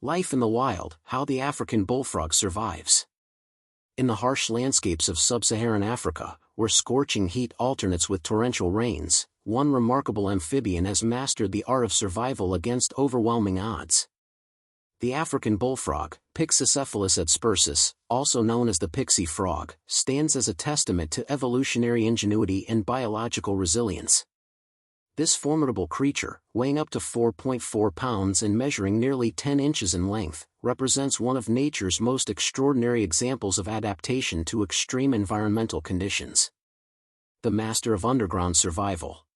Life in the wild, how the African bullfrog survives. In the harsh landscapes of sub-Saharan Africa, where scorching heat alternates with torrential rains, one remarkable amphibian has mastered the art of survival against overwhelming odds. The African bullfrog, Pyxicephalus adspersus, also known as the pixie frog, stands as a testament to evolutionary ingenuity and biological resilience. This formidable creature, weighing up to 4.4 pounds and measuring nearly 10 inches in length, represents one of nature's most extraordinary examples of adaptation to extreme environmental conditions. The master of underground survival.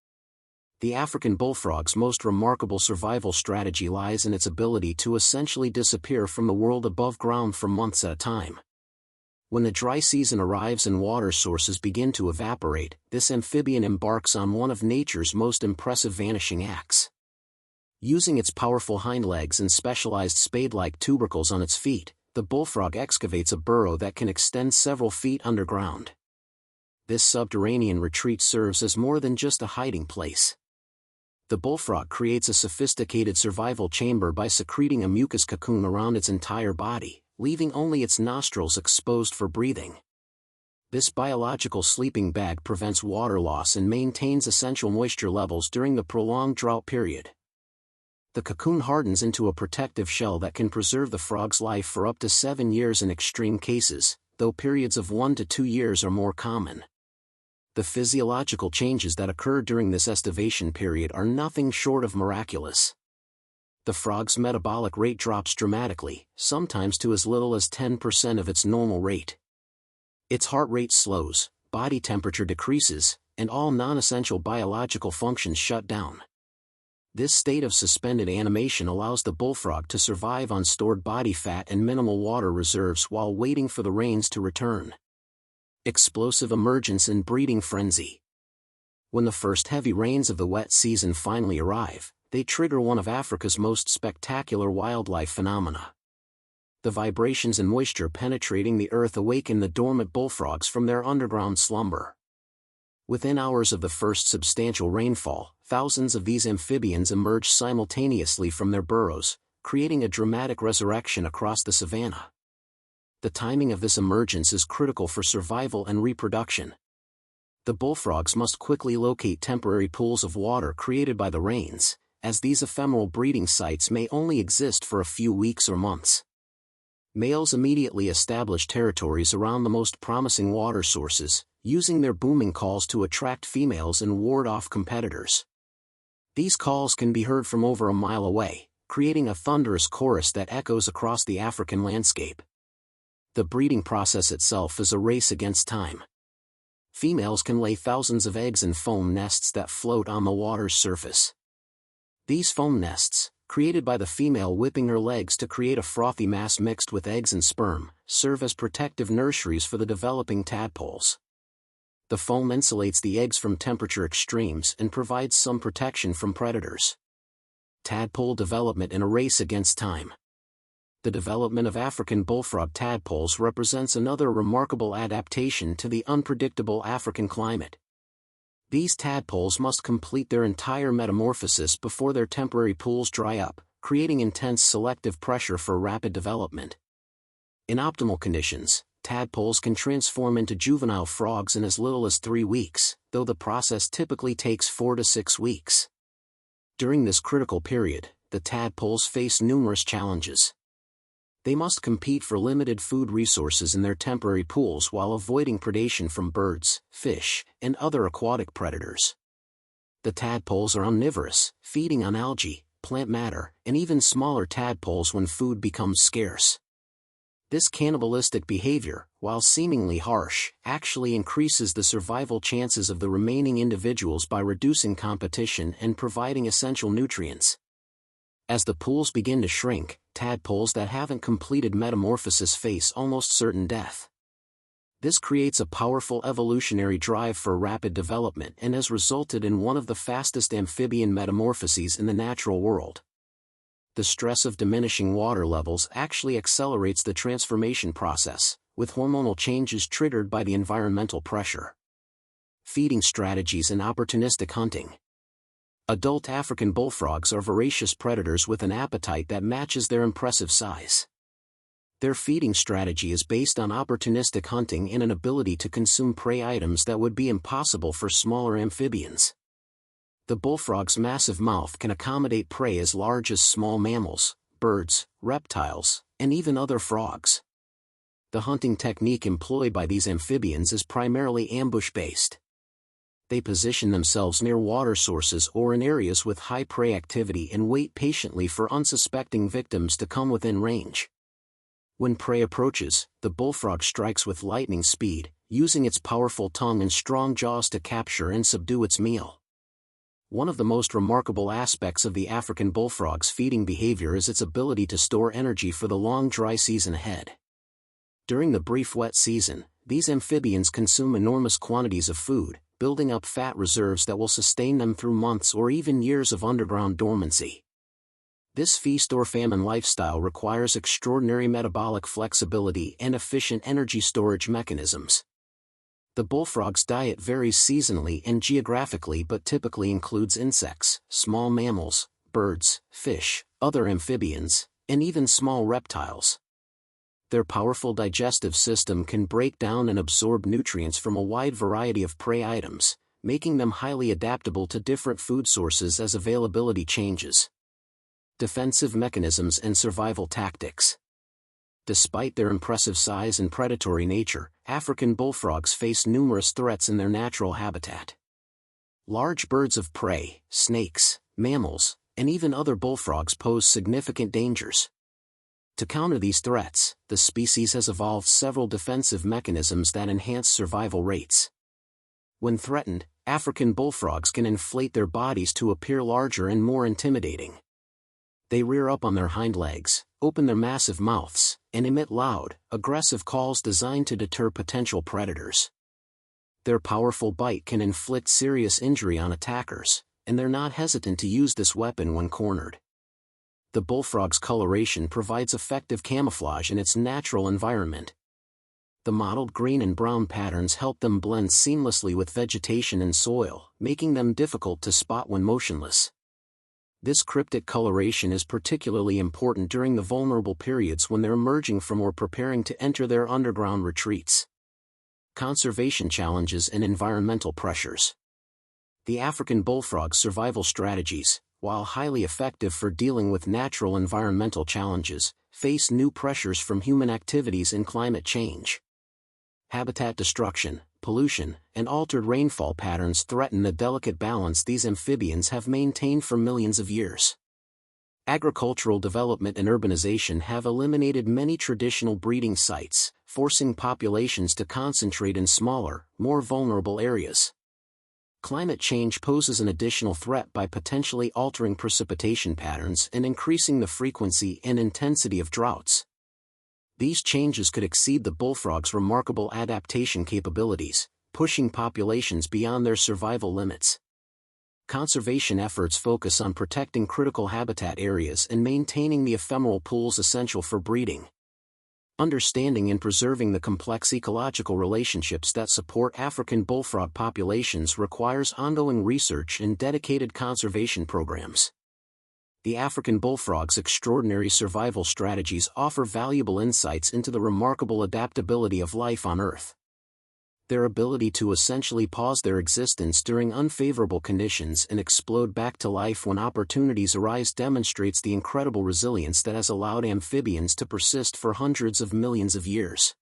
The African bullfrog's most remarkable survival strategy lies in its ability to essentially disappear from the world above ground for months at a time. When the dry season arrives and water sources begin to evaporate, this amphibian embarks on one of nature's most impressive vanishing acts. Using its powerful hind legs and specialized spade-like tubercles on its feet, the bullfrog excavates a burrow that can extend several feet underground. This subterranean retreat serves as more than just a hiding place. The bullfrog creates a sophisticated survival chamber by secreting a mucus cocoon around its entire body, leaving only its nostrils exposed for breathing. This biological sleeping bag prevents water loss and maintains essential moisture levels during the prolonged drought period. The cocoon hardens into a protective shell that can preserve the frog's life for up to 7 years in extreme cases, though periods of 1 to 2 years are more common. The physiological changes that occur during this estivation period are nothing short of miraculous. The frog's metabolic rate drops dramatically, sometimes to as little as 10% of its normal rate. Its heart rate slows, body temperature decreases, and all non-essential biological functions shut down. This state of suspended animation allows the bullfrog to survive on stored body fat and minimal water reserves while waiting for the rains to return. Explosive emergence and breeding frenzy. When the first heavy rains of the wet season finally arrive, they trigger one of Africa's most spectacular wildlife phenomena. The vibrations and moisture penetrating the earth awaken the dormant bullfrogs from their underground slumber. Within hours of the first substantial rainfall, thousands of these amphibians emerge simultaneously from their burrows, creating a dramatic resurrection across the savanna. The timing of this emergence is critical for survival and reproduction. The bullfrogs must quickly locate temporary pools of water created by the rains, as these ephemeral breeding sites may only exist for a few weeks or months. Males immediately establish territories around the most promising water sources, using their booming calls to attract females and ward off competitors. These calls can be heard from over a mile away, creating a thunderous chorus that echoes across the African landscape. The breeding process itself is a race against time. Females can lay thousands of eggs in foam nests that float on the water's surface. These foam nests, created by the female whipping her legs to create a frothy mass mixed with eggs and sperm, serve as protective nurseries for the developing tadpoles. The foam insulates the eggs from temperature extremes and provides some protection from predators. Tadpole development in a race against time. The development of African bullfrog tadpoles represents another remarkable adaptation to the unpredictable African climate. These tadpoles must complete their entire metamorphosis before their temporary pools dry up, creating intense selective pressure for rapid development. In optimal conditions, tadpoles can transform into juvenile frogs in as little as 3 weeks, though the process typically takes 4 to 6 weeks. During this critical period, the tadpoles face numerous challenges. They must compete for limited food resources in their temporary pools while avoiding predation from birds, fish, and other aquatic predators. The tadpoles are omnivorous, feeding on algae, plant matter, and even smaller tadpoles when food becomes scarce. This cannibalistic behavior, while seemingly harsh, actually increases the survival chances of the remaining individuals by reducing competition and providing essential nutrients. As the pools begin to shrink, tadpoles that haven't completed metamorphosis face almost certain death. This creates a powerful evolutionary drive for rapid development and has resulted in one of the fastest amphibian metamorphoses in the natural world. The stress of diminishing water levels actually accelerates the transformation process, with hormonal changes triggered by the environmental pressure. Feeding strategies and opportunistic hunting. Adult African bullfrogs are voracious predators with an appetite that matches their impressive size. Their feeding strategy is based on opportunistic hunting and an ability to consume prey items that would be impossible for smaller amphibians. The bullfrog's massive mouth can accommodate prey as large as small mammals, birds, reptiles, and even other frogs. The hunting technique employed by these amphibians is primarily ambush-based. They position themselves near water sources or in areas with high prey activity and wait patiently for unsuspecting victims to come within range. When prey approaches, the bullfrog strikes with lightning speed, using its powerful tongue and strong jaws to capture and subdue its meal. One of the most remarkable aspects of the African bullfrog's feeding behavior is its ability to store energy for the long dry season ahead. During the brief wet season, these amphibians consume enormous quantities of food, building up fat reserves that will sustain them through months or even years of underground dormancy. This feast-or-famine lifestyle requires extraordinary metabolic flexibility and efficient energy storage mechanisms. The bullfrog's diet varies seasonally and geographically but typically includes insects, small mammals, birds, fish, other amphibians, and even small reptiles. Their powerful digestive system can break down and absorb nutrients from a wide variety of prey items, making them highly adaptable to different food sources as availability changes. Defensive mechanisms and survival tactics. Despite their impressive size and predatory nature, African bullfrogs face numerous threats in their natural habitat. Large birds of prey, snakes, mammals, and even other bullfrogs pose significant dangers. To counter these threats, the species has evolved several defensive mechanisms that enhance survival rates. When threatened, African bullfrogs can inflate their bodies to appear larger and more intimidating. They rear up on their hind legs, open their massive mouths, and emit loud, aggressive calls designed to deter potential predators. Their powerful bite can inflict serious injury on attackers, and they're not hesitant to use this weapon when cornered. The bullfrog's coloration provides effective camouflage in its natural environment. The mottled green and brown patterns help them blend seamlessly with vegetation and soil, making them difficult to spot when motionless. This cryptic coloration is particularly important during the vulnerable periods when they're emerging from or preparing to enter their underground retreats. Conservation challenges and environmental pressures. The African bullfrog's survival strategies, while highly effective for dealing with natural environmental challenges, face new pressures from human activities and climate change. Habitat destruction, pollution, and altered rainfall patterns threaten the delicate balance these amphibians have maintained for millions of years. Agricultural development and urbanization have eliminated many traditional breeding sites, forcing populations to concentrate in smaller, more vulnerable areas. Climate change poses an additional threat by potentially altering precipitation patterns and increasing the frequency and intensity of droughts. These changes could exceed the bullfrog's remarkable adaptation capabilities, pushing populations beyond their survival limits. Conservation efforts focus on protecting critical habitat areas and maintaining the ephemeral pools essential for breeding. Understanding and preserving the complex ecological relationships that support African bullfrog populations requires ongoing research and dedicated conservation programs. The African bullfrog's extraordinary survival strategies offer valuable insights into the remarkable adaptability of life on Earth. Their ability to essentially pause their existence during unfavorable conditions and explode back to life when opportunities arise demonstrates the incredible resilience that has allowed amphibians to persist for hundreds of millions of years.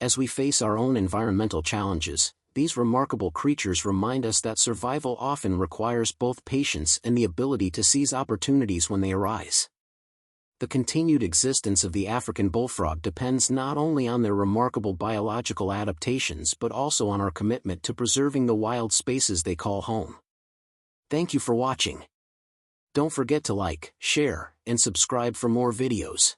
As we face our own environmental challenges, these remarkable creatures remind us that survival often requires both patience and the ability to seize opportunities when they arise. The continued existence of the African bullfrog depends not only on their remarkable biological adaptations but also on our commitment to preserving the wild spaces they call home. Thank you for watching. Don't forget to like, share, and subscribe for more videos.